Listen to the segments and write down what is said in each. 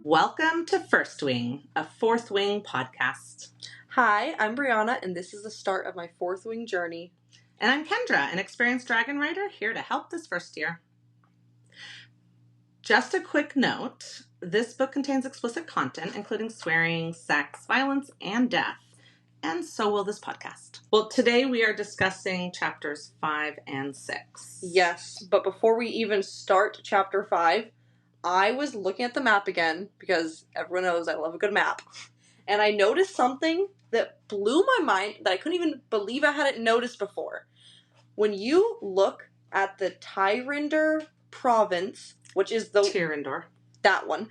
Welcome to First Wing, a Fourth Wing podcast. Hi, I'm Brianna, and this is the start of my Fourth Wing journey. And I'm Kendra, an experienced dragon rider, here to help this first year. Just a quick note, this book contains explicit content, including swearing, sex, violence, and death. And so will this podcast. Well, today we are discussing chapters 5 and 6. Yes, but before we even start chapter 5, I was looking at the map again, because everyone knows I love a good map. And I noticed something that blew my mind that I couldn't even believe I hadn't noticed before. When you look at the Tyrinder province, which is the... Tyrindor. That one.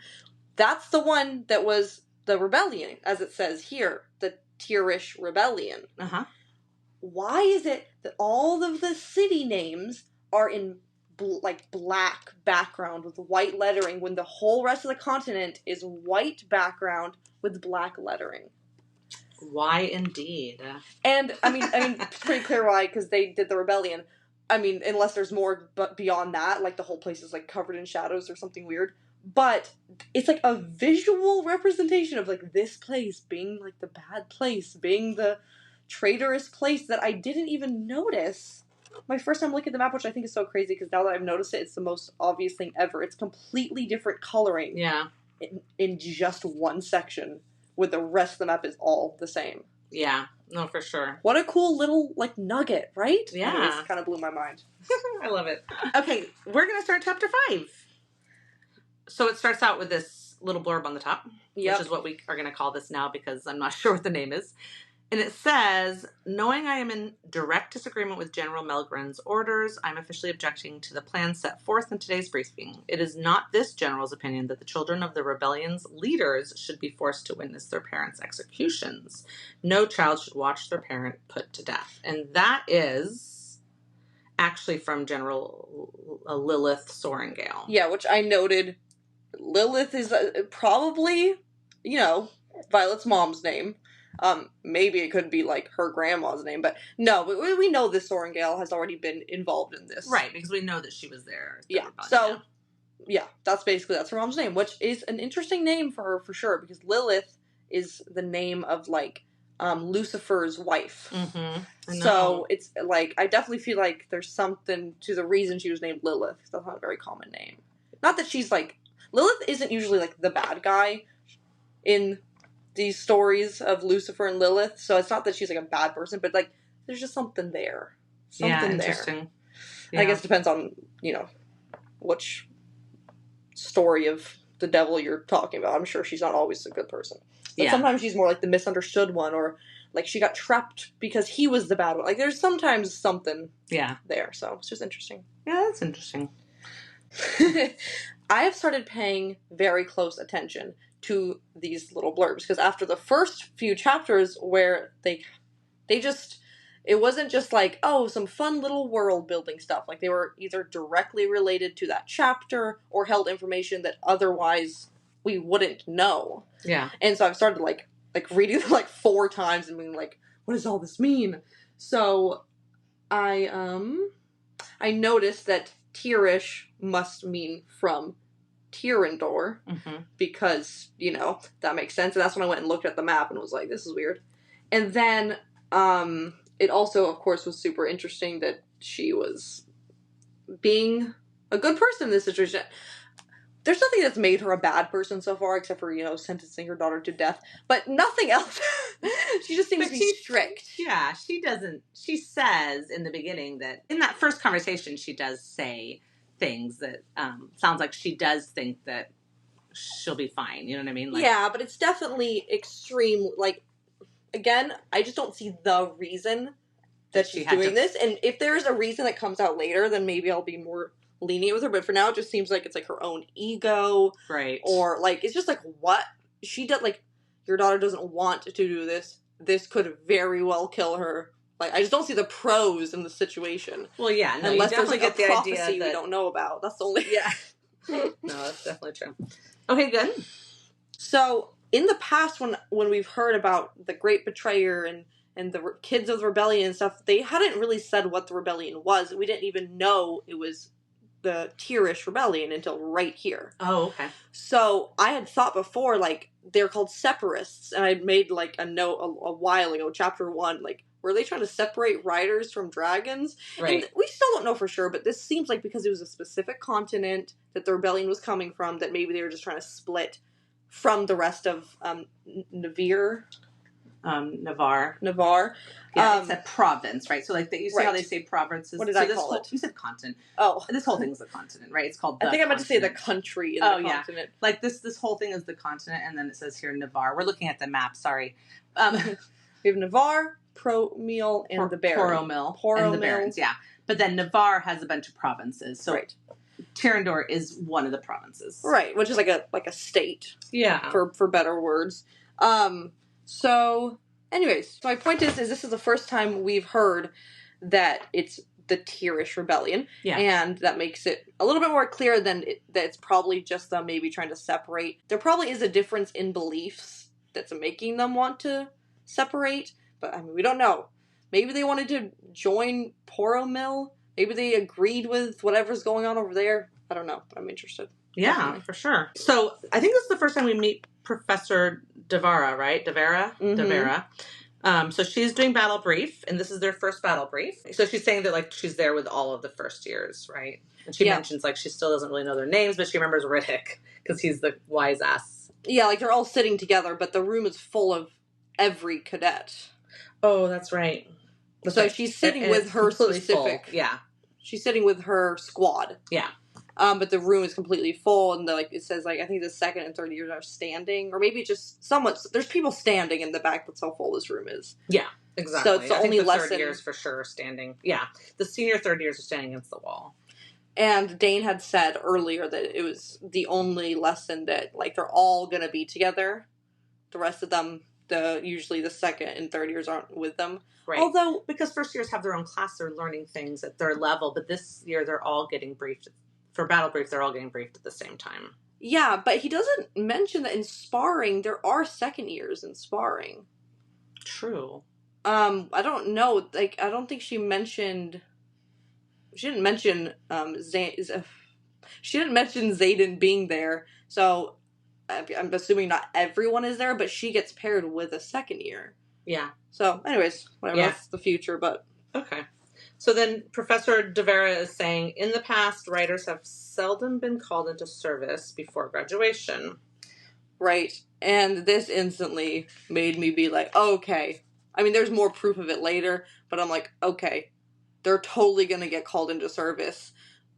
That's the one that was the rebellion, as it says here. The Tyrish rebellion. Uh-huh. Why is it that all of the city names are in black background with white lettering when the whole rest of the continent is white background with black lettering? Why indeed? And I mean, it's pretty clear why, because they did the rebellion. I mean, unless there's more, but beyond that, like the whole place is like covered in shadows or something weird. But it's like a visual representation of like this place being like the bad place, being the traitorous place that I didn't even notice my first time looking at the map, which I think is so crazy because now that I've noticed it, it's the most obvious thing ever. It's completely different coloring. Yeah. In just one section, with the rest of the map is all the same. Yeah, no, for sure. What a cool little, like, nugget, right? Yeah. Anyways, kind of blew my mind. I love it. Okay, we're going to start chapter 5. So it starts out with this little blurb on the top, which is what we are going to call this now because I'm not sure what the name is. And it says, knowing I am in direct disagreement with General Melgren's orders, I'm officially objecting to the plan set forth in today's briefing. It is not this general's opinion that the children of the rebellion's leaders should be forced to witness their parents' executions. No child should watch their parent put to death. And that is actually from General Lilith Sorengale. Yeah, which I noted. Lilith is probably, Violet's mom's name. Maybe it could be like her grandma's name, but no, we know this Sorengale has already been involved in this. Right, because we know that she was there. That's her mom's name, which is an interesting name for her for sure, because Lilith is the name of like, Lucifer's wife. Mm-hmm. So it's like, I definitely feel like there's something to the reason she was named Lilith. That's not a very common name. Not that she's like, Lilith isn't usually like the bad guy in these stories of Lucifer and Lilith, so it's not that she's like a bad person, but like there's just something there. Interesting. Yeah. I guess it depends on, which story of the devil you're talking about. I'm sure she's not always a good person. But sometimes she's more like the misunderstood one, or like she got trapped because he was the bad one. Like there's sometimes something there, so it's just interesting. Yeah, that's interesting. I have started paying very close attention to these little blurbs, because after the first few chapters where they just, it wasn't just like, oh, some fun little world building stuff, like they were either directly related to that chapter or held information that otherwise we wouldn't know. Yeah. And so I've started like reading them like 4 times and being like, what does all this mean? So I noticed that Tyrish must mean from Tyrindor, because, that makes sense. And that's when I went and looked at the map and was like, this is weird. And then, it also, of course, was super interesting that she was being a good person in this situation. There's nothing that's made her a bad person so far, except for, sentencing her daughter to death. But nothing else. She just seems to be strict. Yeah, she says in the beginning that, in that first conversation, she does say things that sounds like she does think that she'll be fine. You know what I mean? Like, yeah, but it's definitely extreme. Like, again, I just don't see the reason that she's doing this. And if there's a reason that comes out later, then maybe I'll be more lenient with her. But for now, it just seems like it's like her own ego. Right. Or like, it's just like, what? She does, like, your daughter doesn't want to do this. This could very well kill her. Like, I just don't see the pros in the situation. Well, yeah, no, unless you there's like get a the prophecy idea that we don't know about. That's the only. Yeah. No, that's definitely true. Okay, good. So in the past, when we've heard about the Great Betrayer and the kids of the rebellion and stuff, they hadn't really said what the rebellion was. We didn't even know it was the Tyrish rebellion until right here. Oh, okay. So I had thought before, like, they're called separatists, and I made, like, a note a while ago, chapter 1, like, were they trying to separate riders from dragons? Right. And we still don't know for sure, but this seems like because it was a specific continent that the rebellion was coming from, that maybe they were just trying to split from the rest of Navarre. Navarre. Yeah, it's a province, right? So, like, you see how they say provinces? What did I call it? You said continent. Oh. This whole thing is the continent, right? It's called the I think I meant to say the continent. country in the continent. Like, this whole thing is the continent, and then it says here Navarre. We're looking at the map, sorry. We have Navarre, Promil, and the Baron. Poromil, and the Barons, yeah. But then Navarre has a bunch of provinces, so Tyrrendor is one of the provinces. Right, which is like a state. Yeah. For better words. So, anyways, my point is this is the first time we've heard that it's the Tyrish rebellion. Yeah. And that makes it a little bit more clear than that it's probably just them maybe trying to separate. There probably is a difference in beliefs that's making them want to separate, but I mean, we don't know. Maybe they wanted to join Poromil. Maybe they agreed with whatever's going on over there. I don't know, but I'm interested. Yeah, definitely. For sure. So, I think this is the first time we meet Professor Devara, right? Devara? Mm-hmm. Devara. So she's doing battle brief, and this is their first battle brief. So she's saying that, like, she's there with all of the first years, right? And she mentions, like, she still doesn't really know their names, but she remembers Riddick, because he's the wise ass. Yeah, like, they're all sitting together, but the room is full of every cadet. Oh, that's right. So she's sitting with her specific... Full. Yeah. She's sitting with her squad. Yeah. But the room is completely full, and it says, like, I think the second and third years are standing, or maybe just somewhat. There's people standing in the back. That's how full this room is. Yeah, exactly. So it's the only lesson. Third years for sure standing. Yeah, the senior third years are standing against the wall. And Dane had said earlier that it was the only lesson that, like, they're all gonna be together. The rest of them, usually the second and third years aren't with them. Right. Although, because first years have their own class, they're learning things at their level, but this year they're all getting briefed. For battle brief, they're all getting briefed at the same time. Yeah, but he doesn't mention that in sparring, there are second years in sparring. True. I don't know. Like, I don't think she mentioned... She didn't mention, she didn't mention Xaden being there, so I'm assuming not everyone is there, but she gets paired with a second year. Yeah. So, anyways, whatever, that's the future, but... Okay. So then Professor Devara is saying, in the past, writers have seldom been called into service before graduation. Right. And this instantly made me be like, okay. I mean, there's more proof of it later, but I'm like, okay. They're totally going to get called into service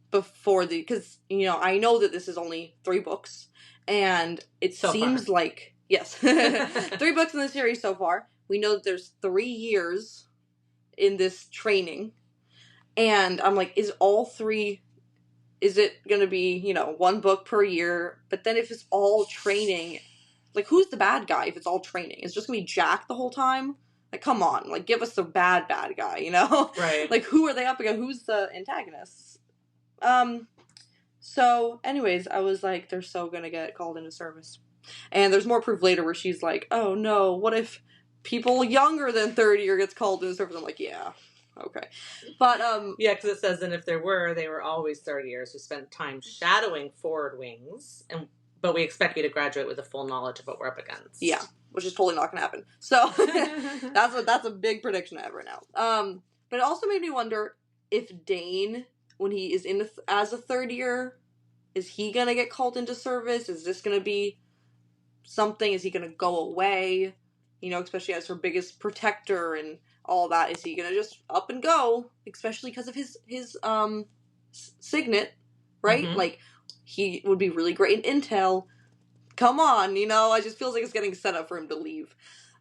before because, I know that this is only 3 books, and it seems like, yes, 3 books in the series so far. We know that there's 3 years in this training. And I'm like, is it going to be, 1 book per year? But then if it's all training, like, who's the bad guy if it's all training? Is it just going to be Jack the whole time? Like, come on. Like, give us the bad guy, Right. Like, who are they up against? Who's the antagonists? So, anyways, I was like, they're so going to get called into service. And there's more proof later where she's like, oh, no, what if people younger than 30 year gets called into service? I'm like, yeah. Okay. But, yeah, because it says, and if they were always 30 years who spent time shadowing forward wings, but we expect you to graduate with a full knowledge of what we're up against. Yeah, which is totally not going to happen. So, that's a big prediction I have right now. But it also made me wonder if Dane, when he is as a third year, is he going to get called into service? Is this going to be something? Is he going to go away? Especially as her biggest protector and all that. Is he gonna just up and go, especially because of his signet, right? Mm-hmm. Like, he would be really great in intel. Come on, I just feels like it's getting set up for him to leave,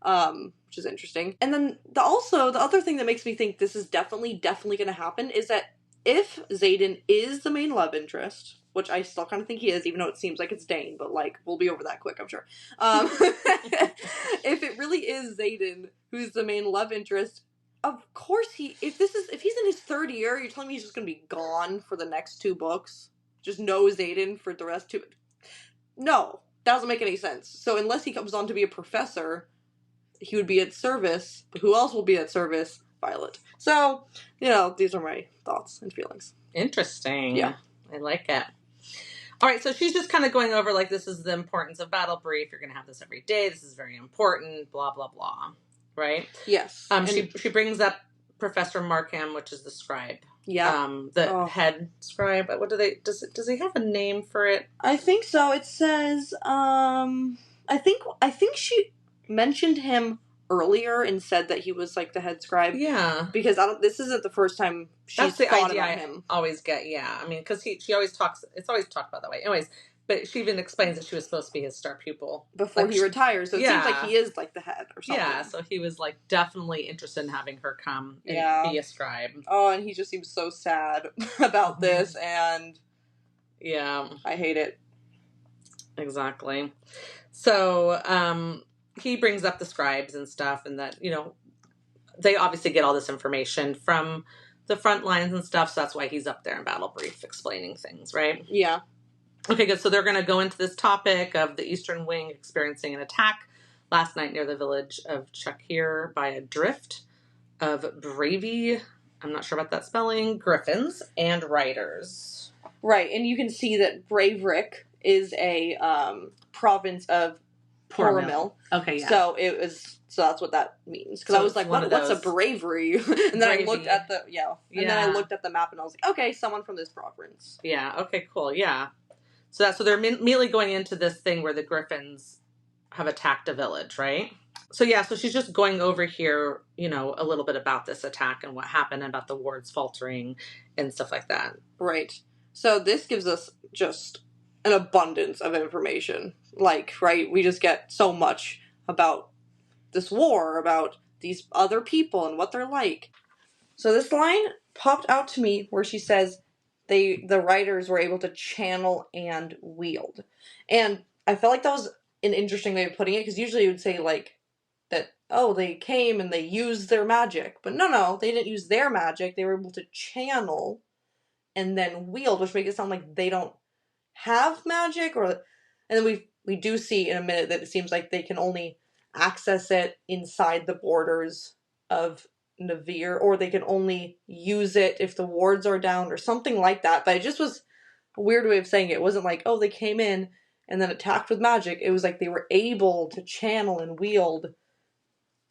which is interesting. And then the other thing that makes me think this is definitely gonna happen is that if Xaden is the main love interest, which I still kind of think he is, even though it seems like it's Dane, but, like, we'll be over that quick, I'm sure. If it really is Xaden who's the main love interest, of course if he's in his third year, you're telling me he's just going to be gone for the next 2 books? Just no Xaden for the rest 2? No, that doesn't make any sense. So unless he comes on to be a professor, he would be at service, but who else will be at service? Violet. So, these are my thoughts and feelings. Interesting. Yeah. I like it. All right, so she's just kind of going over, like, this is the importance of battle brief. You're going to have this every day. This is very important, blah, blah, blah. Right? Yes. She brings up Professor Markham, which is the scribe. Yeah. Head scribe. What does he have a name for it? I think so. It says, I think she mentioned him earlier and said that he was like the head scribe. Yeah. Because this isn't the first time she's thought about him. I always get, yeah. I mean, because she always talks, it's always talked about that way. Anyways, but she even explains that she was supposed to be his star pupil. Before he retires. So it seems like he is like the head or something. Yeah, so he was like definitely interested in having her come and be a scribe. Oh, and he just seems so sad about this, and yeah. I hate it. Exactly. So, he brings up the scribes and stuff, and that, they obviously get all this information from the front lines and stuff, so that's why he's up there in battle brief explaining things, right? Yeah. Okay, good. So they're going to go into this topic of the Eastern Wing experiencing an attack last night near the village of Chakir by a drift of Bravey, I'm not sure about that spelling, griffins and riders. Right, and you can see that Braverick is a province of Poromil. Okay, yeah. So that's what that means. Because I was like, what's a bravery? And then I looked at then I looked at the map and I was like, okay, someone from this province. Yeah, okay, cool, yeah. So they're immediately going into this thing where the griffins have attacked a village, right? So she's just going over here, a little bit about this attack and what happened and about the wards faltering and stuff like that. Right. So this gives us just an abundance of information. Like, right, we just get so much about this war, about these other people and what they're like. So this line popped out to me where she says the writers were able to channel and wield. And I felt like that was an interesting way of putting it, because usually you would say, like, that, oh, they came and they used their magic. But no, they didn't use their magic. They were able to channel and then wield, which makes it sound like they don't have magic. And then we do see in a minute that it seems like they can only access it inside the borders of Navir, or they can only use it if the wards are down or something like that. But it just was a weird way of saying it. It wasn't like, oh, they came in and then attacked with magic. It was like they were able to channel and wield,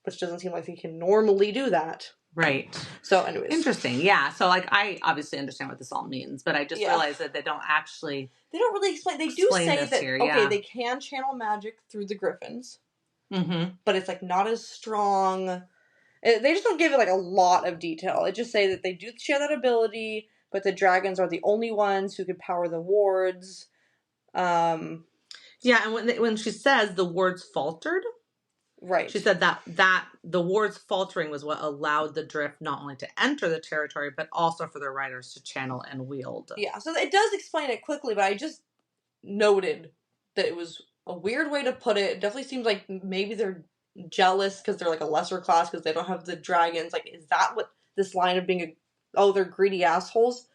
which doesn't seem like they can normally do that. Right. So anyways. Interesting. Yeah. So like, I obviously understand what this all means, but I just realized that they don't really explain. They do say that, okay, they can channel magic through the griffins. Mm-hmm. But it's like not as strong. They just don't give it like a lot of detail. It just say that they do share that ability, but the dragons are the only ones who could power the wards. Yeah, and when she says the wards faltered, right? She said that the wards faltering was what allowed the drift not only to enter the territory, but also for the riders to channel and wield. Yeah, so it does explain it quickly, but I just noted that it was a weird way to put it. It definitely seems like maybe they're jealous because they're like a lesser class because they don't have the dragons. Like, is that what this line of being they're greedy assholes?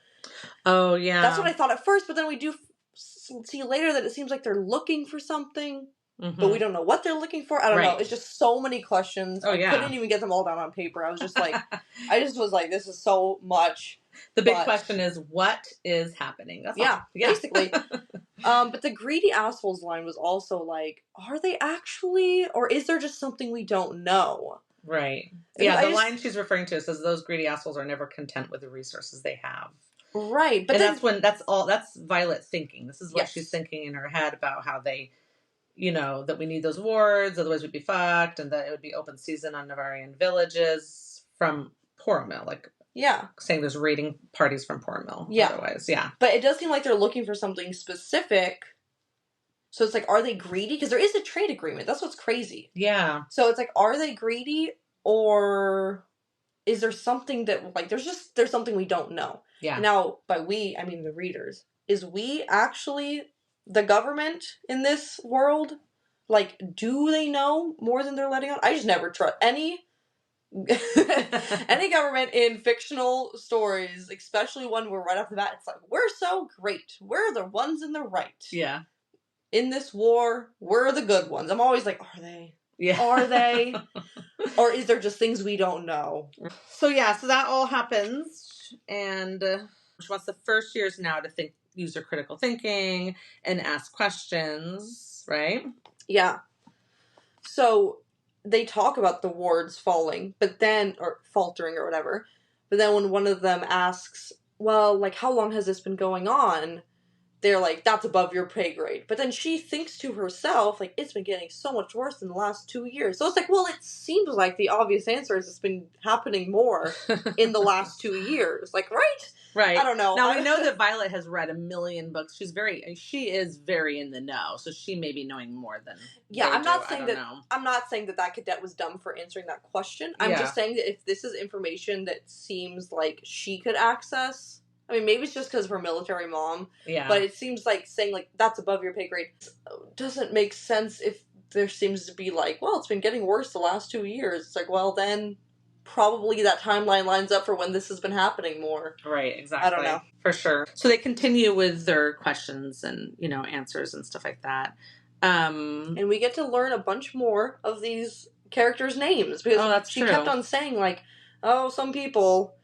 Oh, yeah. That's what I thought at first, but then we do see later that it seems like they're looking for something, but we don't know what they're looking for. I don't know. It's just so many questions. I couldn't even get them all down on paper. I was just like, this is so much. The big question is, what is happening? That's all. Basically. But the greedy assholes line was also like, are they actually, or is there just something we don't know? Right. Yeah, the line she's referring to says those greedy assholes are never content with the resources they have. Right. But that's Violet thinking. This is what she's thinking in her head about how they, that we need those wards, otherwise we'd be fucked, and that it would be open season on Navarian villages from Poromil, saying there's raiding parties from Poromil. Otherwise, But it does seem like they're looking for something specific. So it's like, are they greedy? Because there is a trade agreement. That's what's crazy. Yeah. So it's like, are they greedy, or is there something that, like, there's something we don't know? Yeah. Now, by we, I mean the readers. Is we actually the government in this world? Like, do they know more than they're letting on? I just never trust any government in fictional stories, especially one where right off the bat it's like, we're so great. We're the ones in the right. Yeah. In this war, we're the good ones. I'm always like, are they? Yeah. Are they? Or is there just things we don't know? So that all happens, and she wants the first years now to think use your critical thinking and ask questions, right? Yeah. So they talk about the wards falling, but then, or faltering or whatever, but then when one of them asks, well, like, how long has this been going on? They're like, that's above your pay grade. But then she thinks to herself, like, it's been getting so much worse in the last 2 years. So it's like, well, it seems like the obvious answer is it's been happening more in the last 2 years. Like, right? Right. I don't know. Now, we know that Violet has read a million books. She is very in the know, so she may be knowing more than I'm not saying that cadet was dumb for answering that question. I'm just saying that if this is information that seems like she could access, I mean, maybe it's just because of her military mom, but it seems like saying, like, that's above your pay grade doesn't make sense if there seems to be, like, well, it's been getting worse the last 2 years. It's like, well, then probably that timeline lines up for when this has been happening more. Right, exactly. I don't know. For sure. So they continue with their questions and, answers and stuff like that. And we get to learn a bunch more of these characters' names, because she kept on saying, like, oh, some people...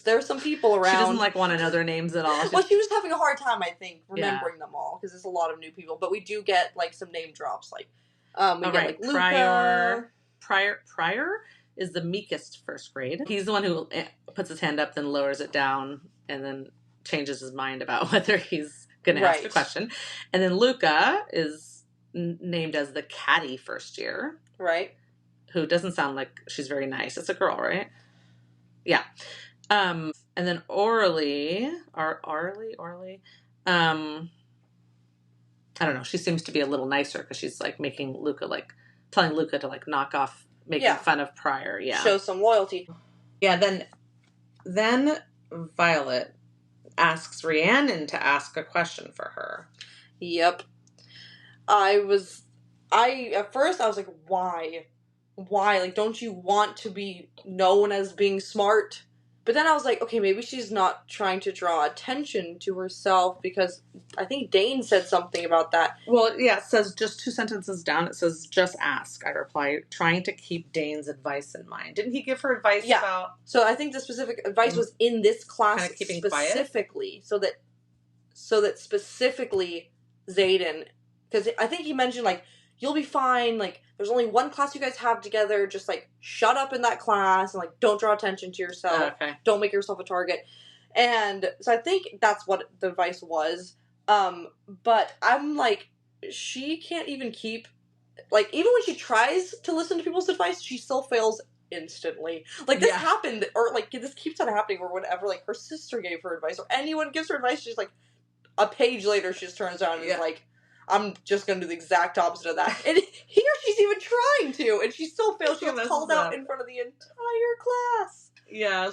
There's some people around. She doesn't want to know their names at all. Well, she was having a hard time, I think, remembering them all, because there's a lot of new people. But we do get, like, some name drops, like like, Luca. Pryor is the meekest first grade. He's the one who puts his hand up, then lowers it down, and then changes his mind about whether he's going to ask a question. And then Luca is named as the catty first year. Right. Who doesn't sound like she's very nice. It's a girl, right? Yeah. And then Orly, I don't know. She seems to be a little nicer because she's like making Luca, like telling Luca to like knock off making fun of Pryor. Yeah. Show some loyalty. Yeah. Then Violet asks Rhiannon to ask a question for her. Yep. At first I was like, why? Like, don't you want to be known as being smart? But then I was like, okay, maybe she's not trying to draw attention to herself, because I think Dane said something about that. Well, yeah, it says just 2 sentences down, it says, just ask, I reply, trying to keep Dane's advice in mind. Didn't he give her advice about... So I think the specific advice was in this class kind of keeping specifically, quiet? So that specifically Xaden, because I think he mentioned, like, you'll be fine, like, there's only one class you guys have together, just, like, shut up in that class, and, like, don't draw attention to yourself, don't make yourself a target, and so I think that's what the advice was, but I'm like, she can't even keep, like, even when she tries to listen to people's advice, she still fails instantly. Like, this happened, or, like, this keeps on happening, or whenever, like, her sister gave her advice, or anyone gives her advice, she's like, a page later, she just turns around and is like, I'm just going to do the exact opposite of that. And here she's even trying to, and she still fails. She gets called out in front of the entire class. Yeah,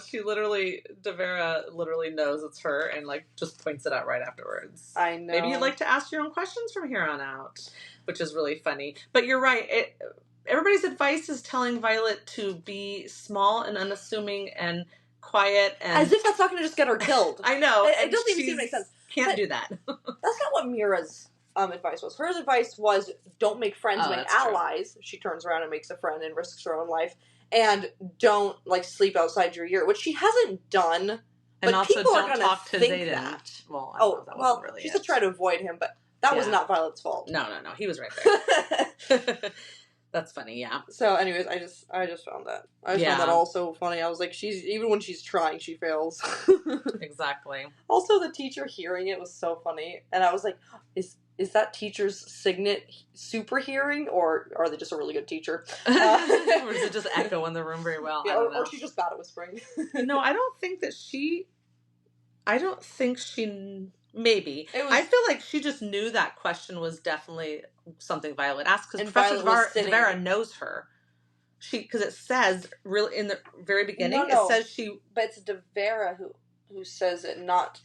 Devera literally knows it's her and, like, just points it out right afterwards. I know. Maybe you'd like to ask your own questions from here on out, which is really funny. But you're right. Everybody's advice is telling Violet to be small and unassuming and quiet. And as if that's not going to just get her killed. I know. It doesn't even seem to make sense. Can't do that. That's not what Mira's advice was. Her advice was, don't make friends, make allies. True. She turns around and makes a friend and risks her own life. And don't, like, sleep outside your year, which she hasn't done. And but also people don't are talk to think Xaden. That. Well, really she said try to avoid him, but that was not Violet's fault. No. He was right there. That's funny, yeah. So, anyways, I just found that. I just found that all so funny. I was like, even when she's trying, she fails. Exactly. Also, the teacher hearing it was so funny, and I was like, is that teacher's signet super hearing, or are they just a really good teacher? Or does it just echo in the room very well? Yeah, or she's just bad at whispering. No, I don't think she. Maybe. I feel like she just knew that question was definitely something Violet asked, because Professor Devera knows her. Because it says really in the very beginning, it says she. But it's Devera who says it, not.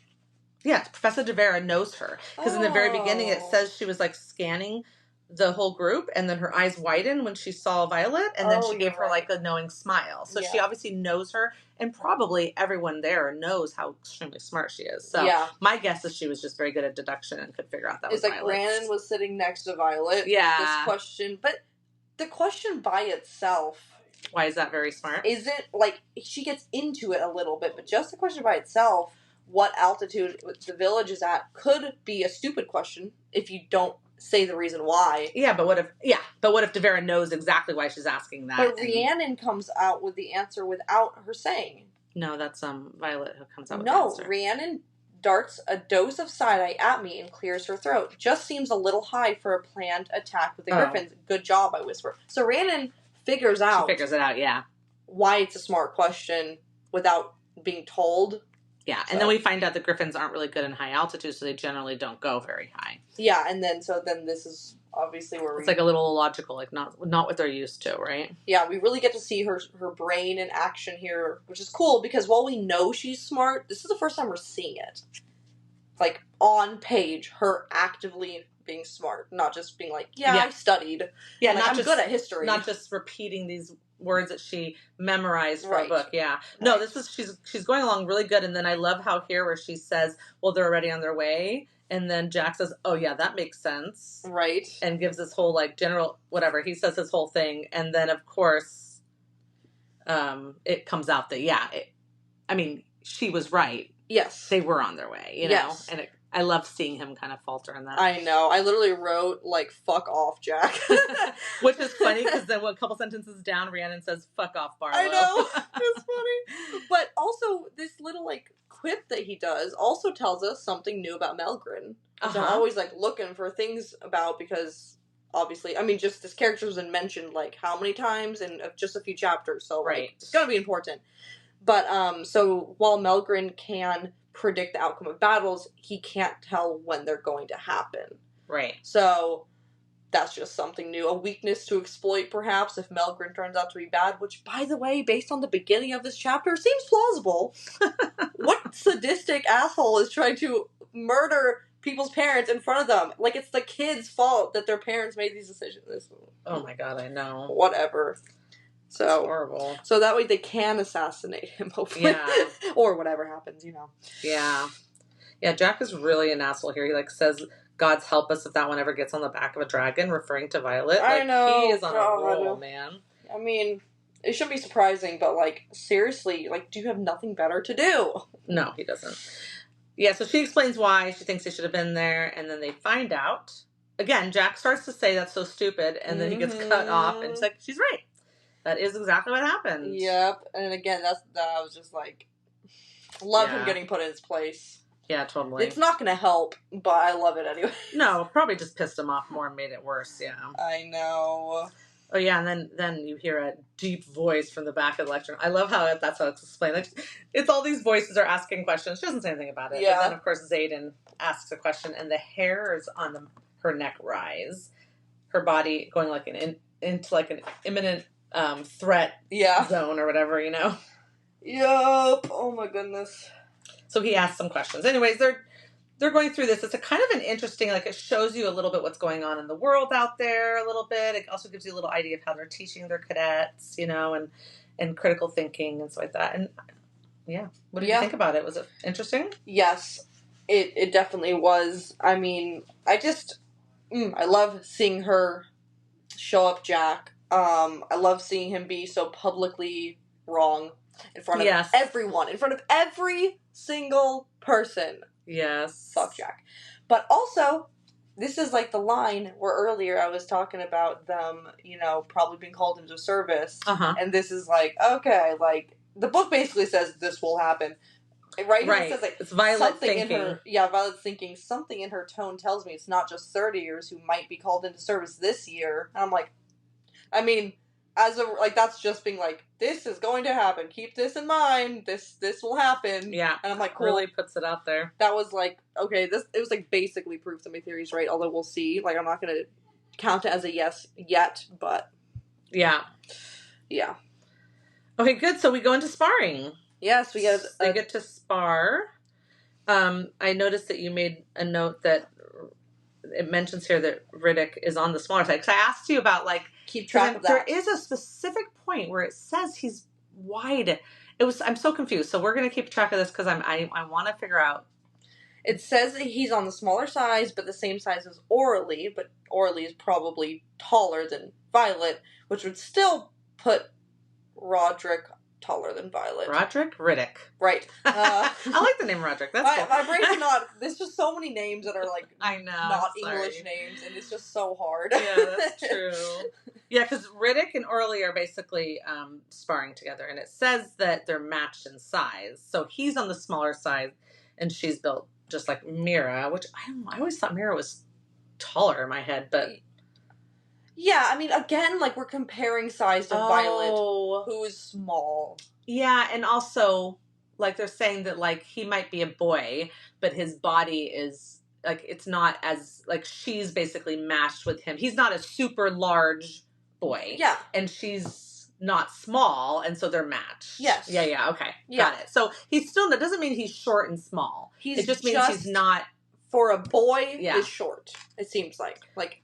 Yeah, Professor Devera knows her, because in the very beginning it says she was like scanning the whole group, and then her eyes widened when she saw Violet, and then she gave her like a knowing smile. So she obviously knows her, and probably everyone there knows how extremely smart she is. So my guess is she was just very good at deduction and could figure out that was Violet. It's like Rhiannon was sitting next to Violet. Yeah. This question, but the question by itself. Why is that very smart? Isn't, like, she gets into it a little bit, but just the question by itself. what altitude the village is at could be a stupid question if you don't say the reason why. Yeah, but what if Devera knows exactly why she's asking that? But Rhiannon comes out with the answer without her saying. No, that's Violet who comes out with the answer. No, Rhiannon darts a dose of side-eye at me and clears her throat. Just seems a little high for a planned attack with the Griffins. Good job, I whisper. So Rhiannon figures out... She figures it out, yeah. ...why it's a smart question without being told. Yeah, and then we find out the Griffins aren't really good in high altitude, so they generally don't go very high. Yeah, and then this is obviously where it's like a little illogical, like not what they're used to, right? Yeah, we really get to see her brain in action here, which is cool because while we know she's smart, this is the first time we're seeing it. Like, on page, her actively being smart, not just being like, I studied. Yeah, I'm good at history. Not just repeating these words that she memorized for a book. Yeah. No, she's going along really good, and then I love how here where she says, well, they're already on their way. And then Jack says, oh, yeah, that makes sense. Right. And gives this whole, like, general, whatever. He says his whole thing. And then, of course, it comes out that, she was right. Yes. They were on their way, you know? And I love seeing him kind of falter in that. I know. I literally wrote, like, fuck off, Jack. Which is funny, because then a couple sentences down, Rhiannon says, fuck off, Barlow. I know. It's funny. But also, this little, like, quip that he does also tells us something new about Melgren. Which I'm always, like, looking for things about, because obviously, just this character's been mentioned, like, how many times in just a few chapters, so, like, it's gonna be important. But, so, while Melgren can predict the outcome of battles, he can't tell when they're going to happen. Right. So, that's just something new. A weakness to exploit, perhaps, if Melgren turns out to be bad, which, by the way, based on the beginning of this chapter, seems plausible. What sadistic asshole is trying to murder people's parents in front of them? Like, it's the kids' fault that their parents made these decisions. Oh my god, I know. Whatever. So it's horrible. So that way they can assassinate him, hopefully. Yeah. Or whatever happens, you know. Yeah. Yeah, Jack is really an asshole here. He, like, says, God's help us if that one ever gets on the back of a dragon, referring to Violet. Like, I know. He is on a roll, man. I mean, it shouldn't be surprising, but, like, seriously, like, do you have nothing better to do? No, he doesn't. Yeah, so she explains why she thinks he should have been there, and then they find out. Again, Jack starts to say that's so stupid, and then he gets cut off, and she's like, she's right. That is exactly what happened. Yep. And again, I was just like, love him getting put in his place. Yeah, totally. It's not going to help, but I love it anyway. No, probably just pissed him off more and made it worse, yeah. I know. Oh, yeah, and then you hear a deep voice from the back of the lectern. I love how that's how it's explained. Like, it's all these voices are asking questions. She doesn't say anything about it. Yeah. But then, of course, Xaden asks a question, and the hairs on her neck rise. Her body going like into like an imminent threat zone or whatever, you know? Yup. Oh my goodness. So he asks some questions. Anyways, they're going through this. It's a kind of an interesting, like, it shows you a little bit what's going on in the world out there a little bit. It also gives you a little idea of how they're teaching their cadets, you know, and critical thinking and stuff like that. And yeah, what did you think about it? Was it interesting? Yes, it definitely was. I mean, I love seeing her show up Jack. I love seeing him be so publicly wrong in front of everyone, in front of every single person. Yes. Fuck Jack. But also, this is like the line where earlier I was talking about them, you know, probably being called into service. And this is like, okay, like, the book basically says this will happen. Right? It says, like, it's Violet thinking. Violet's thinking. Something in her tone tells me it's not just 30-years who might be called into service this year. And I'm like, I mean, that's just being like, this is going to happen. Keep this in mind. This will happen. Yeah. And I'm like, cool. Really puts it out there. That was like, okay, it was like basically proof that my theory's right, although we'll see. Like, I'm not going to count it as a yes yet, but. Yeah. Yeah. Okay, good. So we go into sparring. Yes, we get They get to spar. I noticed that you made a note that it mentions here that Riddick is on the smaller side. Because I asked you about, like, keep track of that. There is a specific point where it says he's wide. I'm so confused. So we're going to keep track of this because I want to figure out. It says that he's on the smaller size, but the same size as Orly. But Orly is probably taller than Violet, which would still put Roderick taller than Violet. Roderick Riddick. Right. I like the name Roderick. That's cool. My brain's not... There's just so many names that are, like, I know, not English names, and it's just so hard. Yeah, that's true. Yeah, because Riddick and Orly are basically sparring together, and it says that they're matched in size. So he's on the smaller side, and she's built just like Mira, which I don't know. I always thought Mira was taller in my head, but... Yeah, I mean, again, like, we're comparing size to Violet, who is small. Yeah, and also, like, they're saying that, like, he might be a boy, but his body is, like, it's not as, like, she's basically matched with him. He's not a super large boy. Yeah. And she's not small, and so they're matched. Yes. Yeah, okay. Yeah. Got it. So he's still, that doesn't mean he's short and small. It just means he's not... For a boy, is short, it seems like. Like...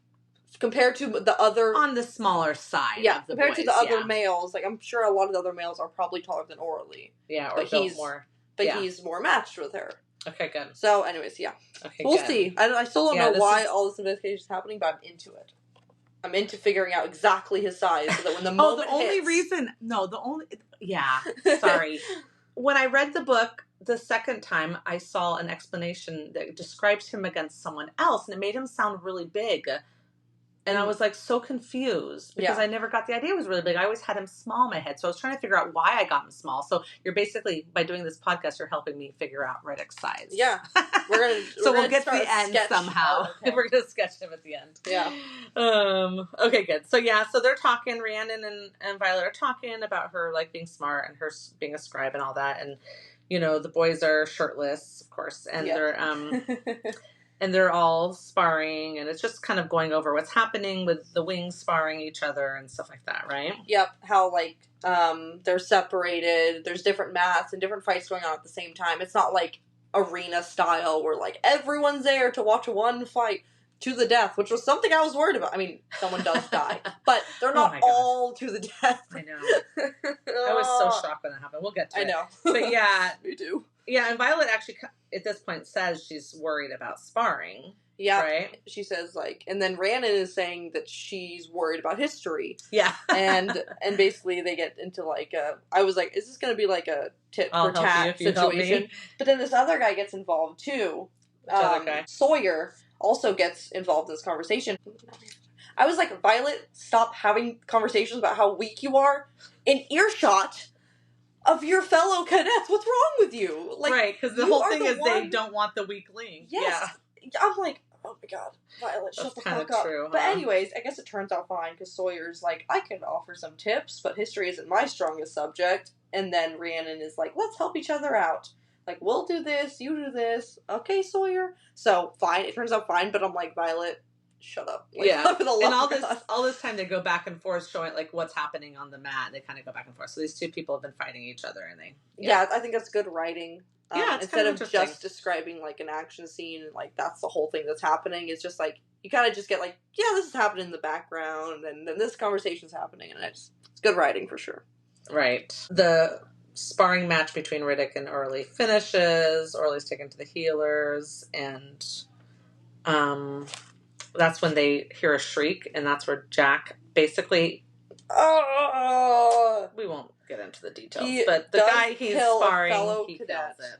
Compared to the other... On the smaller side of the compared boys, to the other males. Like, I'm sure a lot of the other males are probably taller than Orly. Yeah, or built more. But he's more matched with her. Okay, good. So, anyways, yeah. Okay, we'll see. I still don't know why all this investigation is happening, but I'm into it. I'm into figuring out exactly his size so that when the moment sorry. When I read the book the second time, I saw an explanation that describes him against someone else, and it made him sound really big. And I was, like, so confused because I never got the idea it was really big. I always had him small in my head. So I was trying to figure out why I got him small. So you're basically, by doing this podcast, you're helping me figure out Riddick's size. Yeah. We'll get to the end somehow. We're going to sketch him at the end. Yeah. Okay, good. So, so they're talking. Rhiannon and Violet are talking about her, like, being smart and her being a scribe and all that. And, you know, the boys are shirtless, of course. And they're... And they're all sparring, and it's just kind of going over what's happening with the wings sparring each other and stuff like that, right? Yep. How, like, they're separated. There's different mats and different fights going on at the same time. It's not, like, arena style where, like, everyone's there to watch one fight to the death, which was something I was worried about. I mean, someone does die, but they're not all to the death. I know. I was so shocked when that happened. We'll get to it. I know. But yeah. Me too. Yeah, and Violet actually, at this point, says she's worried about sparring. Yeah. Right? She says, like, and then Rhiannon is saying that she's worried about history. Yeah. and basically they get into, like, I was like, is this going to be, like, a tit for tat situation? But then this other guy gets involved, too. Other guy? Sawyer also gets involved in this conversation. I was like, Violet, stop having conversations about how weak you are in earshot of your fellow cadets. What's wrong with you? Like, right, because the whole thing is they don't want the weak link. Yes. Yeah. I'm like, oh my god, Violet, shut the fuck up. True, huh? But anyways, I guess it turns out fine, because Sawyer's like, I can offer some tips, but history isn't my strongest subject. And then Rhiannon is like, let's help each other out. Like, we'll do this, you do this. Okay, Sawyer. So, fine. It turns out fine, but I'm like, Violet, shut up. Like, and all this time they go back and forth showing, like, what's happening on the mat. They kind of go back and forth. So these two people have been fighting each other, and they... Yeah, I think that's good writing. It's instead of just describing, like, an action scene and, like, that's the whole thing that's happening. It's just, like, you kind of just get, like, yeah, this is happening in the background, and then this conversation's happening, and it's good writing for sure. Right. The sparring match between Riddick and Orly finishes. Orly's taken to the healers, and that's when they hear a shriek, and that's where Jack basically... we won't get into the details, but the guy he's sparring, he kills it.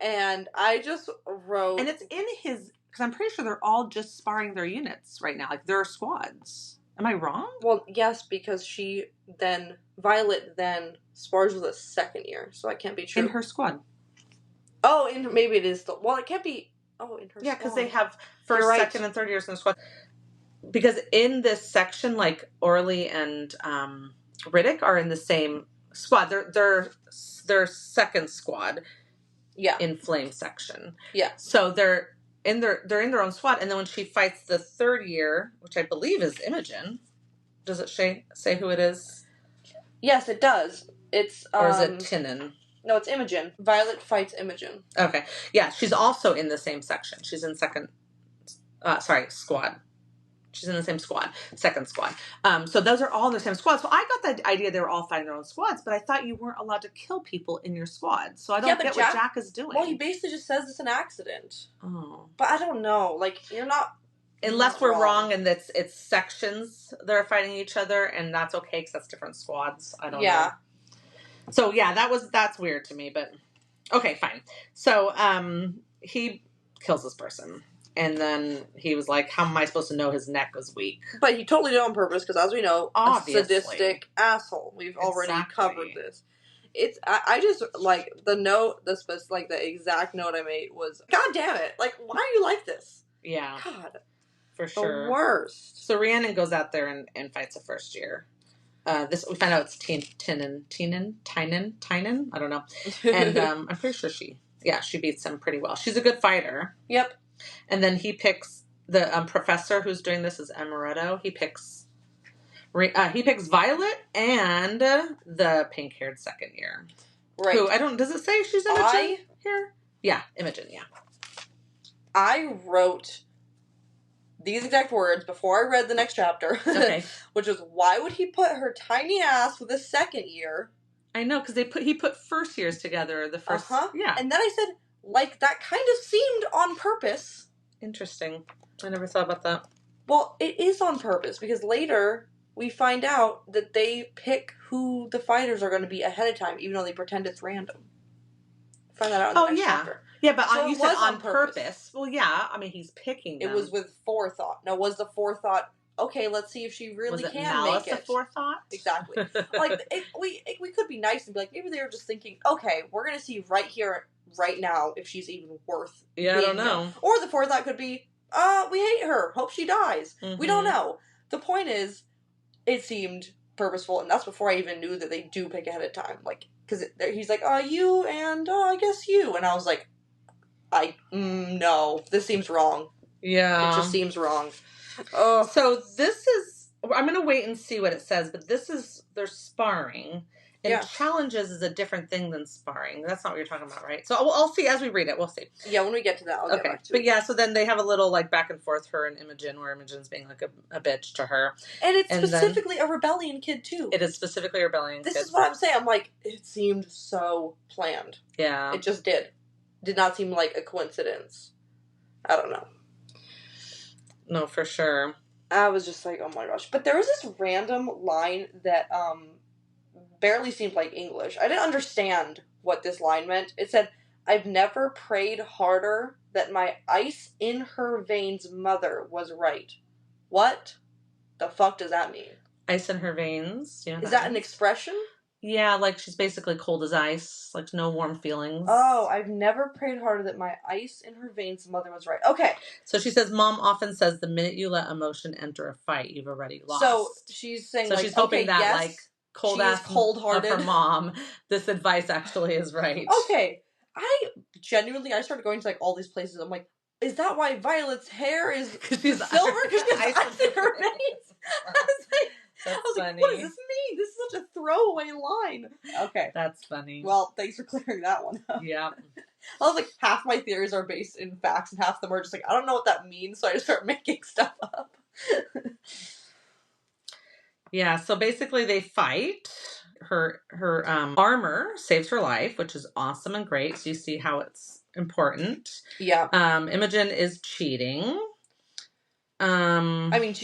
And I just wrote... And it's in his... Because I'm pretty sure they're all just sparring their units right now. Like, they're squads. Am I wrong? Well, yes, because Violet then spars with a second year, so that can't be true. In her squad. Oh, maybe it is. Well, it can't be... Oh, in her squad. Yeah, because they have first, second, and third years in the squad. Because in this section, like, Orly and Riddick are in the same squad. They're second squad. Yeah. In Flame section. Yeah. So they're in their own squad, and then when she fights the third year, which I believe is Imogen, does it say who it is? Yes, it does. It's or is it Tinnin? No, it's Imogen. Violet fights Imogen. Okay. Yeah, she's also in the same section. She's in squad. She's in the same squad, second squad. So those are all in the same squad. So I got the idea they were all fighting their own squads, but I thought you weren't allowed to kill people in your squad. So I don't get what Jack is doing. Well, he basically just says it's an accident. Oh. But I don't know. Like, you're not... Unless we're wrong and it's sections that are fighting each other, and that's okay because that's different squads. I don't know. So yeah, that's weird to me, but okay, fine. So he kills this person. And then he was like, how am I supposed to know his neck was weak? But he totally did it on purpose, because as we know, obviously, a sadistic asshole. We've already covered this. I just, like, the exact note I made was, God damn it, like, why are you like this? Yeah. God. For sure. The worst. So Rhiannon goes out there and fights a first year. We find out it's Tynan. I don't know. And I'm pretty sure she beats him pretty well. She's a good fighter. Yep. And then he picks the professor who's doing this is Amaretto. He picks Violet and the pink-haired second year. Right. Who does it say she's Imogen here? Yeah, Imogen, yeah. I wrote these exact words before I read the next chapter. Okay. Which was, why would he put her tiny ass with a second year? I know, because he put first years together. The first, yeah. And then I said, like, that kind of seemed on purpose. Interesting. I never thought about that. Well, it is on purpose, because later we find out that they pick who the fighters are going to be ahead of time, even though they pretend it's random. Find that out in the next chapter. Yeah, but so you said on purpose. Well, yeah, I mean, he's picking them. It was with forethought. Now, was the forethought, okay, let's see if she really can make it. Was it forethought? Exactly. Like, we could be nice and be like, maybe they were just thinking, okay, we're going to see right here, right now, if she's even worth being I don't know. Here. Or the forethought could be, we hate her. Hope she dies. Mm-hmm. We don't know. The point is, it seemed purposeful, and that's before I even knew that they do pick ahead of time. Like, because he's like, you and, I guess you. And I was like, no, this seems wrong. Yeah. It just seems wrong. So this is, I'm going to wait and see what it says, but they're sparring. And challenges is a different thing than sparring. That's not what you're talking about, right? So I'll see as we read it. We'll see. Yeah, when we get to that, I'll get back to it. But yeah, so then they have a little like back and forth, her and Imogen, where Imogen's being like a bitch to her. And it's specifically a rebellion kid, too. It is specifically a rebellion kid. This is what I'm saying. I'm like, it seemed so planned. Yeah. It just did. Did not seem like a coincidence. I don't know. No, for sure. I was just like, oh my gosh. But there was this random line that barely seemed like English. I didn't understand what this line meant. It said, I've never prayed harder that my ice in her veins mother was right. What the fuck does that mean? Ice in her veins? You know is that an expression? Yeah, like she's basically cold as ice. Like no warm feelings. Oh, I've never prayed harder that my ice in her veins mother was right. Okay. So she says, Mom often says the minute you let emotion enter a fight, you've already lost. So she's saying, she's hoping that like cold-hearted of her mom, this advice actually is right. Okay. I started going to like all these places. I'm like, is that why Violet's hair is silver? Because she has ice in her veins. I was like, what does this mean? This is such a throwaway line. Okay. That's funny. Well, thanks for clearing that one up. Yeah. I was like, half my theories are based in facts and half of them are just like, I don't know what that means, so I just start making stuff up. Yeah, so basically they fight. Her armor saves her life, which is awesome and great. So you see how it's important. Yeah. Imogen is cheating. I mean,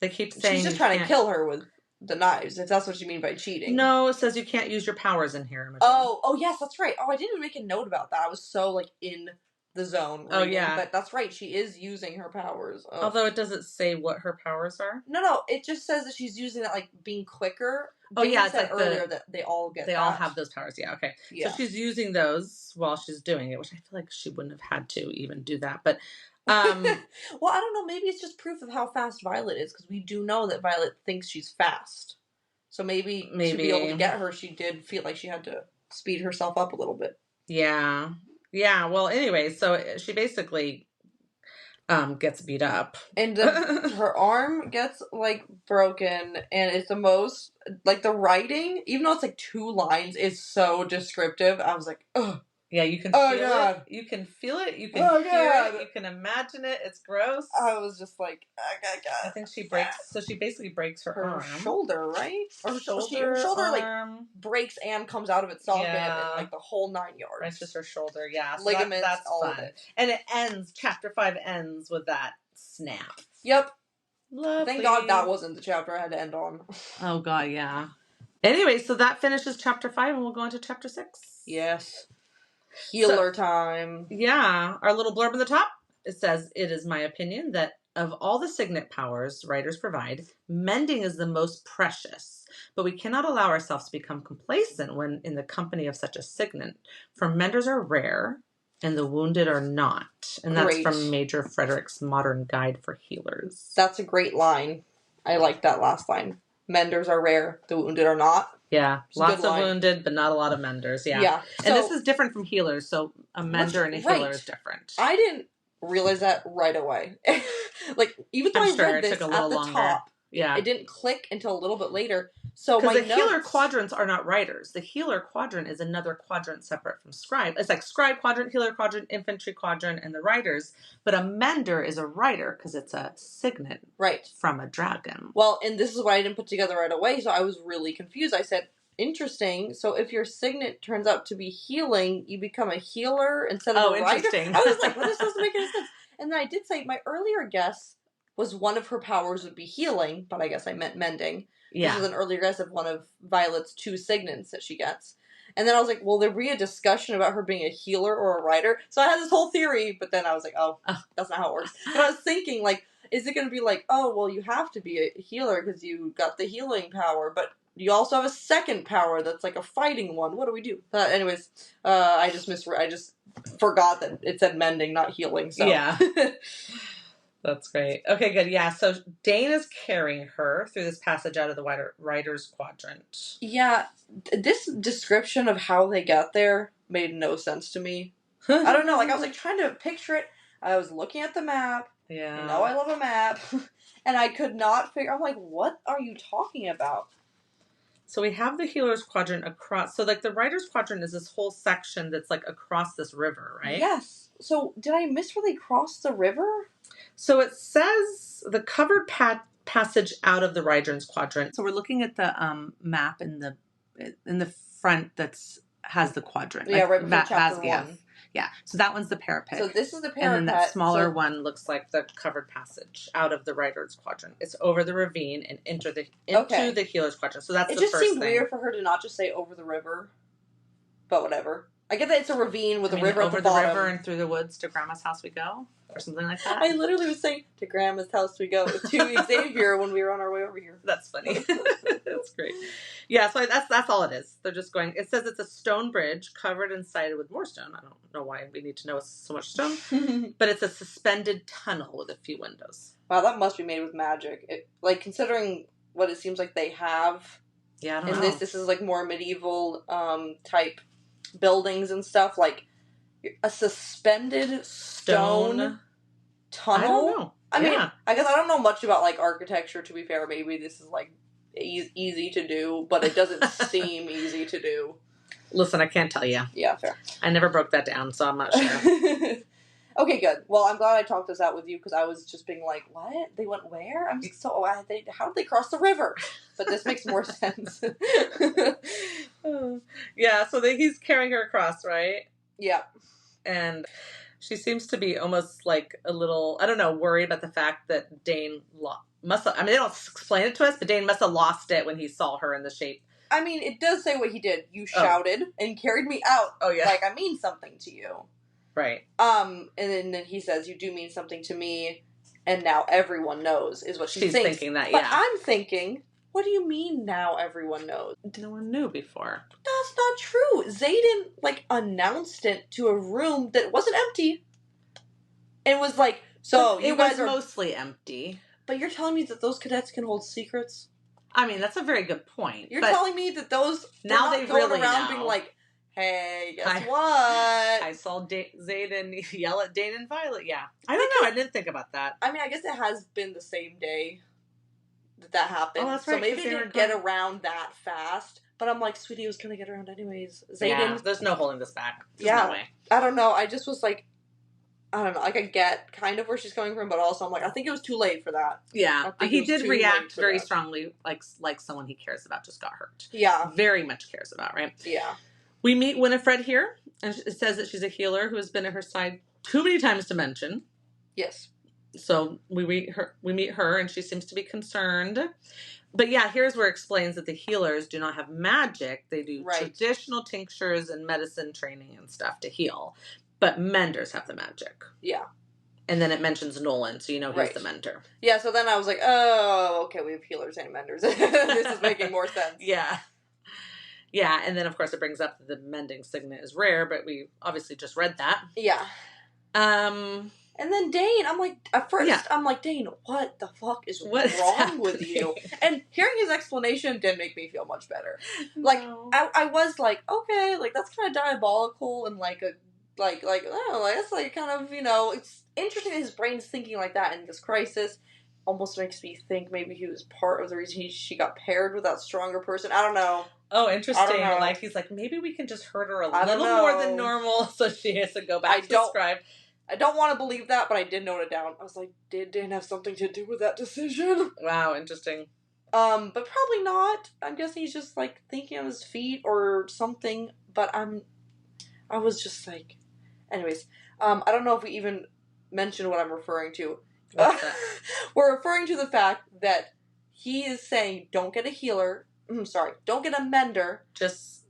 they keep saying she's just trying to kill her with the knives, if that's what you mean by cheating. No, it says you can't use your powers in here, Imogen. Oh, yes, that's right. Oh, I didn't even make a note about that. I was so, like, in the zone. Oh, yeah. But that's right. She is using her powers. Oh. Although it doesn't say what her powers are. No. It just says that she's using that, like, being quicker. Oh, yeah. It's like earlier that they all get all have those powers. Yeah, okay. Yeah. So she's using those while she's doing it, which I feel like she wouldn't have had to even do that. But, well, I don't know. Maybe it's just proof of how fast Violet is, because we do know that Violet thinks she's fast. So maybe to be able to get her, she did feel like she had to speed herself up a little bit. Yeah. Yeah, well, anyway, so she basically gets beat up. And her arm gets, like, broken, and it's the most, like, the writing, even though it's, like, 2 lines, is so descriptive. I was like, ugh. Yeah, you can feel it. You can feel it. You can hear it. You can imagine it. It's gross. I was just like, God. I think she breaks. So she basically breaks her arm. Shoulder, right? Or her shoulder like breaks and comes out of its socket, and like the whole 9 yards. It's just her shoulder. Yeah, so ligaments. That's all fun. of it. And it ends. Chapter 5 ends with that snap. Yep. Lovely. Thank God that wasn't the chapter I had to end on. Oh God, yeah. Anyway, so that finishes chapter 5, and we'll go into chapter 6. Yes. Healer time. Yeah. Our little blurb on the top, it says, "It is my opinion that of all the signet powers writers provide, mending is the most precious. But we cannot allow ourselves to become complacent when in the company of such a signet. For menders are rare, and the wounded are not." And that's from Major Frederick's Modern Guide for Healers. That's a great line. I like that last line. Menders are rare, the wounded are not. Yeah, lots of wounded, but not a lot of menders. Yeah. So, and this is different from healers, so a mender and a healer is different. I didn't realize that right away. Like, even though I read this at the top, it didn't click until a little bit later. So because the healer quadrants are not writers. The healer quadrant is another quadrant separate from scribe. It's like scribe quadrant, healer quadrant, infantry quadrant, and the writers. But a mender is a writer because it's a signet from a dragon. Well, and this is what I didn't put together right away, so I was really confused. I said, interesting. So if your signet turns out to be healing, you become a healer instead of a writer? Interesting. I was like, well, this doesn't make any sense. And then I did say, my earlier guess was one of her powers would be healing, but I guess I meant mending. Yeah. This was an earlier guess of one of Violet's 2 signets that she gets. And then I was like, will there be a discussion about her being a healer or a writer? So I had this whole theory, but then I was like, oh, that's not how it works. But I was thinking, like, is it going to be like, oh, well, you have to be a healer because you got the healing power, but you also have a second power that's like a fighting one. What do we do? Anyways, I just forgot that it said mending, not healing. So. Yeah. That's great. Okay, good. Yeah, so Dane is carrying her through this passage out of the writer's quadrant. Yeah, this description of how they got there made no sense to me. I don't know. Like, I was like trying to picture it. I was looking at the map. Yeah. You know I love a map. And I could not figure... I'm like, what are you talking about? So we have the healer's quadrant across... So, like, the writer's quadrant is this whole section that's, like, across this river, right? Yes. So, did I miss where they crossed the river? So, it says the covered passage out of the writer's quadrant. So, we're looking at the map in the front has the quadrant. Yeah, like, right before chapter 1. Yeah, so that one's the parapet. So this is the parapet. And then that smaller one looks like the covered passage out of the writer's quadrant. It's over the ravine and into the healer's quadrant. So that's the first thing. It just seemed weird for her to not just say over the river, but whatever. I get that it's a ravine with a river at the bottom. Over the river and through the woods to Grandma's house we go? Or something like that? I literally was saying, to Grandma's house we go, to Xavier when we were on our way over here. That's funny. That's great. Yeah, so that's all it is. They're just going... It says it's a stone bridge covered and sided with more stone. I don't know why we need to know so much stone. But it's a suspended tunnel with a few windows. Wow, that must be made with magic. Like, considering what it seems like they have... Yeah, I don't know. This is like more medieval type buildings and stuff. Like, a suspended stone tunnel? I don't know. I mean, I guess I don't know much about, like, architecture, to be fair. Maybe this is, like, easy to do, but it doesn't seem easy to do. Listen, I can't tell you. Yeah, fair. I never broke that down, so I'm not sure. Okay, good. Well, I'm glad I talked this out with you, because I was just being like, what? They went where? How did they cross the river? But this makes more sense. Yeah, so he's carrying her across, right? Yeah. And she seems to be almost like a little, I don't know, worried about the fact that Dane must have, I mean, they don't explain it to us, but Dane must have lost it when he saw her in the shape. I mean, it does say what he did. You shouted and carried me out. Oh, yeah. Like, I mean something to you. Right. And then he says, you do mean something to me, and now everyone knows, is what she's thinking that, But I'm thinking, what do you mean now everyone knows? No one knew before. That's not true. Zayden, like, announced it to a room that wasn't empty. It was like, so you guys are mostly empty. But you're telling me that those cadets can hold secrets? I mean, that's a very good point. You're telling me that those now they really around know. Being like, hey, guess what? I saw Zayden yell at Dane and Violet. Yeah, I don't know. I didn't think about that. I mean, I guess it has been the same day that happened. Oh, that's right. So maybe it didn't get around that fast. But I'm like, sweetie, it was gonna get around anyways. Zayden, there's no holding this back. There's no way. I don't know. I just was like, I don't know. Like, I get kind of where she's coming from, but also I'm like, I think it was too late for that. Yeah, he did react very strongly, like someone he cares about just got hurt. Yeah, very much cares about, right? Yeah. We meet Winifred here, and it says that she's a healer who has been at her side too many times to mention. Yes. So we meet her, and she seems to be concerned. But yeah, here's where it explains that the healers do not have magic. They do traditional tinctures and medicine training and stuff to heal. But menders have the magic. Yeah. And then it mentions Nolan, so you know he's the mender. Yeah, so then I was like, oh, okay, we have healers and menders. This is making more sense. Yeah. Yeah, and then of course it brings up that the mending signet is rare, but we obviously just read that. Yeah. And then Dane, I'm like, at first, I'm like, Dane, what the fuck is wrong with you? And hearing his explanation didn't make me feel much better. Like, I was like, okay, like, that's kind of diabolical and like a, like, oh, like, that's like kind of, you know, it's interesting that his brain's thinking like that in this crisis. Almost makes me think maybe he was part of the reason she got paired with that stronger person. I don't know. Oh, interesting. Like, he's like, maybe we can just hurt her a little more than normal so she has to go back to the scribe. I don't want to believe that, but I did note it down. I was like, did Dan have something to do with that decision? Wow, interesting. But probably not. I'm guessing he's just, like, thinking on his feet or something, but I was just like... Anyways, I don't know if we even mentioned what I'm referring to. What's that? We're referring to the fact that he is saying, don't get a healer. Don't get a mender. Just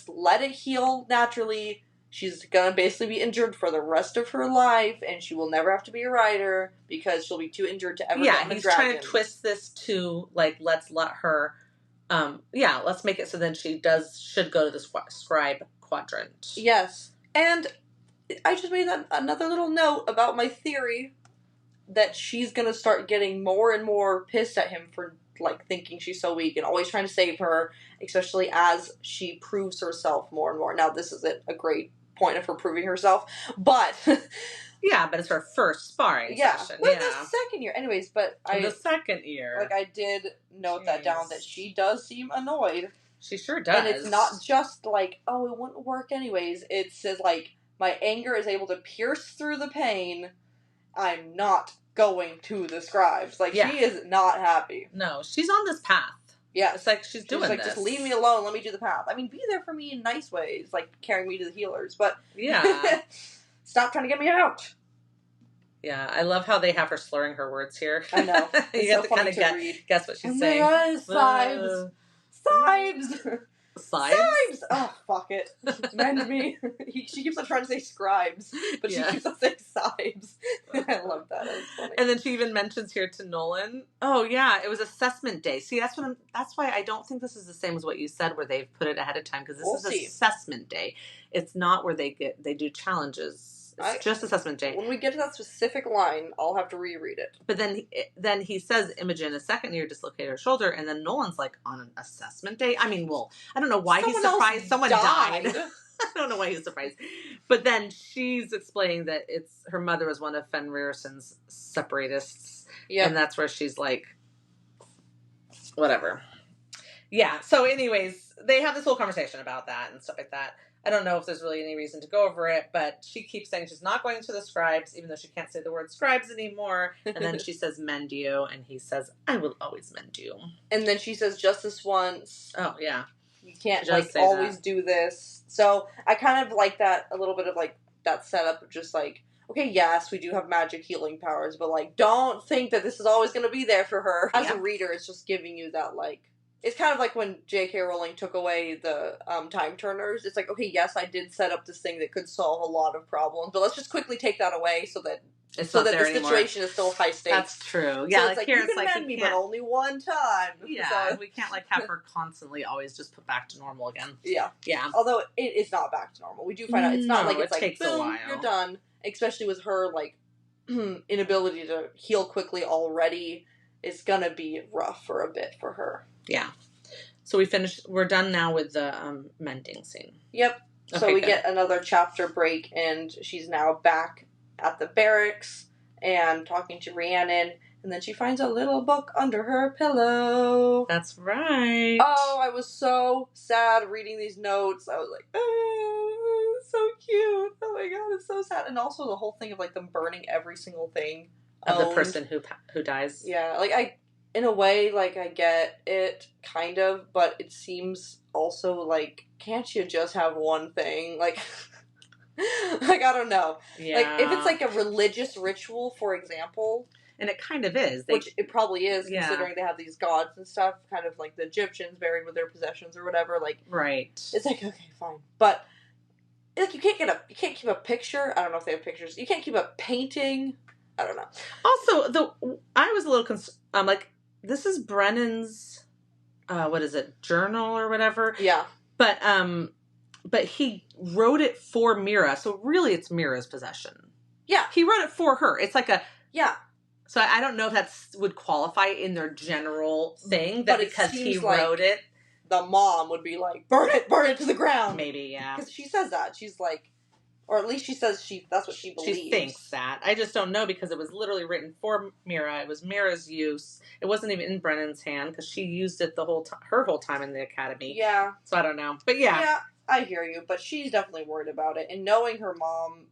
let it heal naturally. She's gonna basically be injured for the rest of her life, and she will never have to be a rider because she'll be too injured to ever get on the he's dragons. Trying to twist this to, like, let's let her, let's make it so then she should go to the scribe quadrant. Yes. And I just made another little note about my theory that she's gonna start getting more and more pissed at him for, like, thinking she's so weak and always trying to save her, especially as she proves herself more and more. Now, this isn't a great point of her proving herself, but... yeah, but it's her first sparring session. Well, the second year. Anyways, but the second year. Like, I did note that down, that she does seem annoyed. She sure does. And it's not just like, oh, it wouldn't work anyways. It says, like, my anger is able to pierce through the pain. I'm not going to the scribes. Like, she is not happy. No, she's on this path. Yeah. It's like she's doing like, this. just leave me alone, let me do the path. I mean, be there for me in nice ways, like carrying me to the healers, but... Yeah. Stop trying to get me out. Yeah, I love how they have her slurring her words here. I know. You have to kind of guess what she's saying. Sibes. Sibes! Oh, fuck it. Mend me. She keeps on trying to say scribes, but she keeps on saying sibes. I love that. That was funny. And then she even mentions here to Nolan, oh yeah, it was assessment day. See, that's why I don't think this is the same as what you said where they've put it ahead of time, because this is assessment day. It's not where they do challenges. It's just assessment day. When we get to that specific line, I'll have to reread it. But then he says Imogen is second year dislocated her shoulder, and then Nolan's like, on an assessment day? I mean, well, I don't know why he's surprised. Someone died. I don't know why he's surprised. But then she's explaining that her mother was one of Fenrison's separatists. Yeah. And that's where she's like, whatever. Yeah. So anyways, they have this whole conversation about that and stuff like that. I don't know if there's really any reason to go over it, but she keeps saying she's not going to the scribes, even though she can't say the word scribes anymore. And then she says, mend you, and he says, I will always mend you. And then she says, just this once. Oh, yeah. You can't, just like, always do this. So I kind of like that, a little bit of, like, that setup of just, like, okay, yes, we do have magic healing powers, but, like, don't think that this is always going to be there for her. As a reader, it's just giving you that, like, it's kind of like when J.K. Rowling took away the time turners. It's like, okay, yes, I did set up this thing that could solve a lot of problems, but let's just quickly take that away so that the situation is still high stakes. That's true. Yeah, so it's like here, you can mend me, but only one time. Yeah, so we can't like have her constantly always just put back to normal again. Yeah. Yeah. Although it is not back to normal. We do find out it's not like it's like, boom, a while. You're done. Especially with her, like, inability to heal quickly already. It's gonna be rough for a bit for her. Yeah. So we're done now with the mending scene. Yep. So we get another chapter break, and she's now back at the barracks and talking to Rhiannon, and then she finds a little book under her pillow. That's right. Oh, I was so sad reading these notes. I was like, oh, so cute. Oh my god, it's so sad. And also the whole thing of, like, them burning every single thing. Of the person who dies. Yeah, like, in a way, like, I get it, kind of, but it seems also like, can't you just have one thing? Like, Like, I don't know. Yeah. Like, if it's like a religious ritual, for example. And it kind of is. Which it probably is, yeah. considering they have these gods and stuff, kind of like the Egyptians buried with their possessions or whatever. Like, right. It's like, okay, fine. But, like, you can't keep a picture. I don't know if they have pictures. You can't keep a painting. I don't know. Also, I was a little I'm like, this is Brennan's, what is it, journal or whatever? Yeah. But he wrote it for Mira, so really it's Mira's possession. Yeah. He wrote it for her. It's like a... Yeah. So I don't know if that would qualify in their general thing, that because he wrote it... The mom would be like, burn it to the ground. Maybe, yeah. Because she says that. She's like... Or at least she says that's what she believes. She thinks that. I just don't know, because it was literally written for Mira. It was Mira's use. It wasn't even in Brennan's hand, because she used it her whole time in the academy. Yeah. So I don't know. But yeah. Yeah, I hear you. But she's definitely worried about it. And knowing her mom,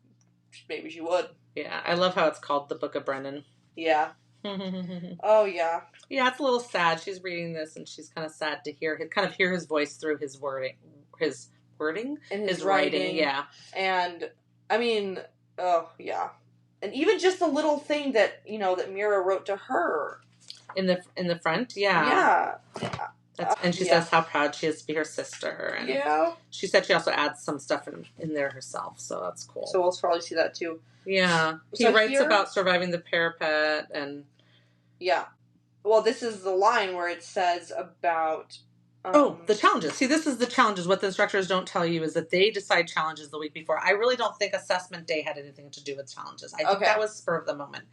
maybe she would. Yeah. I love how it's called The Book of Brennan. Yeah. Oh, yeah. Yeah, it's a little sad. She's reading this, and she's kind of sad to hear his voice through his wording. And his writing, yeah. And, I mean, oh, yeah. And even just a little thing that, that Mira wrote to her. In the front, yeah. Yeah. And she says how proud she is to be her sister. And yeah. She said she also adds some stuff in there herself, so that's cool. So we'll probably see that, too. Yeah. He writes about surviving the parapet, and... Yeah. Well, this is the line where it says about... the challenges. See, this is the challenges. What the instructors don't tell you is that they decide challenges the week before. I really don't think assessment day had anything to do with challenges. I think that was spur of the moment.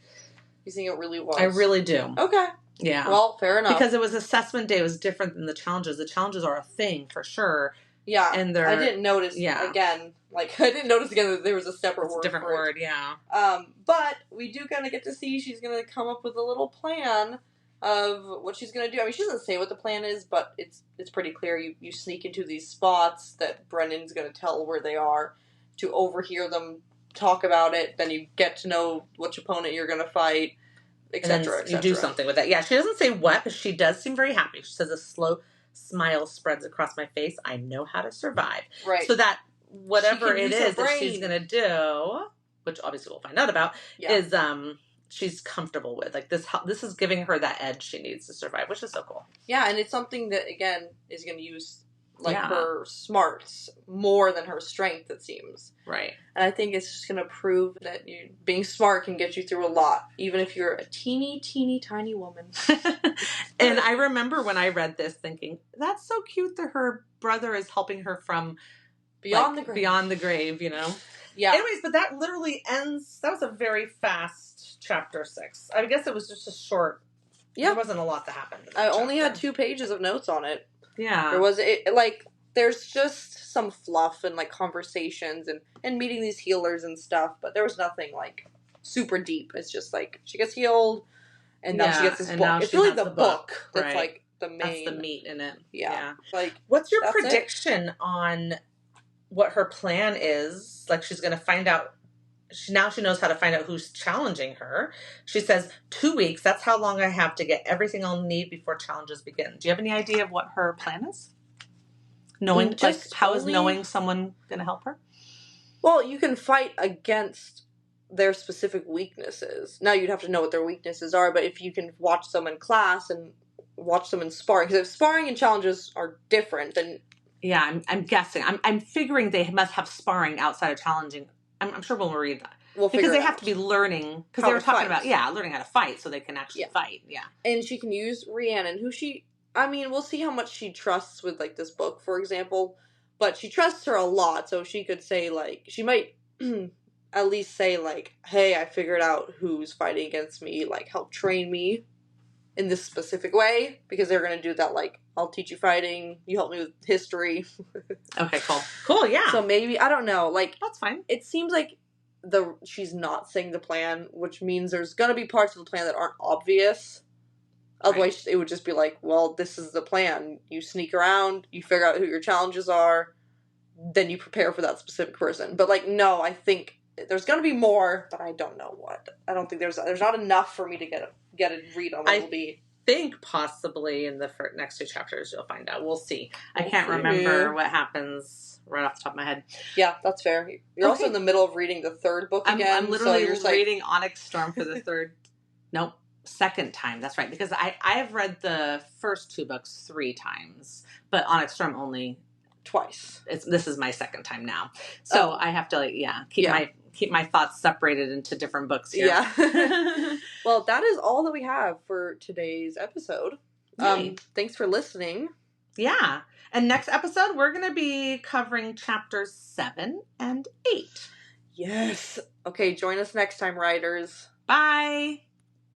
You think it really was? I really do. Okay. Yeah. Well, fair enough. Because it was assessment day. It was different than the challenges. The challenges are a thing, for sure. Yeah. And I didn't notice, again, I didn't notice again that there was a separate word. Different word, yeah. But we do kind of get to see she's going to come up with a little plan of what she's going to do. I mean, she doesn't say what the plan is, but it's pretty clear. You sneak into these spots that Brennan's going to tell where they are to overhear them talk about it. Then you get to know which opponent you're going to fight, etc. You do something with that. Yeah, she doesn't say what, but she does seem very happy. She says a slow smile spreads across my face. I know how to survive. Right. So that whatever it is that she's going to do, which obviously we'll find out about, is she's comfortable with. Like, this is giving her that edge she needs to survive, which is so cool. Yeah, and it's something that, again, is going to use, her smarts more than her strength, it seems. Right. And I think it's just going to prove that being smart can get you through a lot, even if you're a teeny, teeny, tiny woman. And I remember when I read this thinking, that's so cute that her brother is helping her from beyond the grave, Yeah. Anyways, but that literally ends. That was a very fast chapter 6. I guess it was just a short. Yeah. There wasn't a lot that happened. I only had 2 pages of notes on it. Yeah. There's just some fluff and conversations and meeting these healers and stuff, but there was nothing super deep. It's just she gets healed, and now she gets this book. It's really the book that's the main. That's the meat in it. Yeah. What's your prediction on what her plan is? She's going to find out. Now she knows how to find out who's challenging her. She says 2 weeks. That's how long I have to get everything I'll need before challenges begin. Do you have any idea of what her plan is? Knowing, how is knowing someone going to help her? Well, you can fight against their specific weaknesses. Now you'd have to know what their weaknesses are, but if you can watch them in class and watch them in sparring, because if sparring and challenges are different, then... Yeah, I'm guessing. I'm figuring they must have sparring outside of challenging. I'm sure we'll read that. Because they have to be learning, because they were talking about, learning how to fight so they can actually fight. Yeah. And she can use Rhiannon, who we'll see how much she trusts with, this book, for example. But she trusts her a lot, so she could say, she might at least say, hey, I figured out who's fighting against me, help train me in this specific way. Because they're going to do that, I'll teach you fighting, you help me with history. Okay, cool. Cool, yeah. So maybe, I don't know, That's fine. It seems like she's not saying the plan, which means there's going to be parts of the plan that aren't obvious. Otherwise, it would just be well, this is the plan. You sneak around, you figure out who your challenges are, then you prepare for that specific person. But, no, I think there's going to be more, but I don't know what. I don't think there's not enough for me to get a read on what it will be. think possibly in the next 2 chapters you'll find out. We'll see. I can't see. remember what happens right off the top of my head. Yeah, that's fair. You're also in the middle of reading the 3rd book again. I'm literally so reading Onyx Storm for the 2nd time. That's right. Because I've read the first 2 books 3 times, but Onyx Storm only twice. This is my 2nd time now. So I have to keep my thoughts separated into different books here. Yeah. Well, that is all that we have for today's episode. Thanks for listening. Yeah. And next episode, we're going to be covering chapters 7 and 8. Yes. Okay, join us next time, writers. Bye.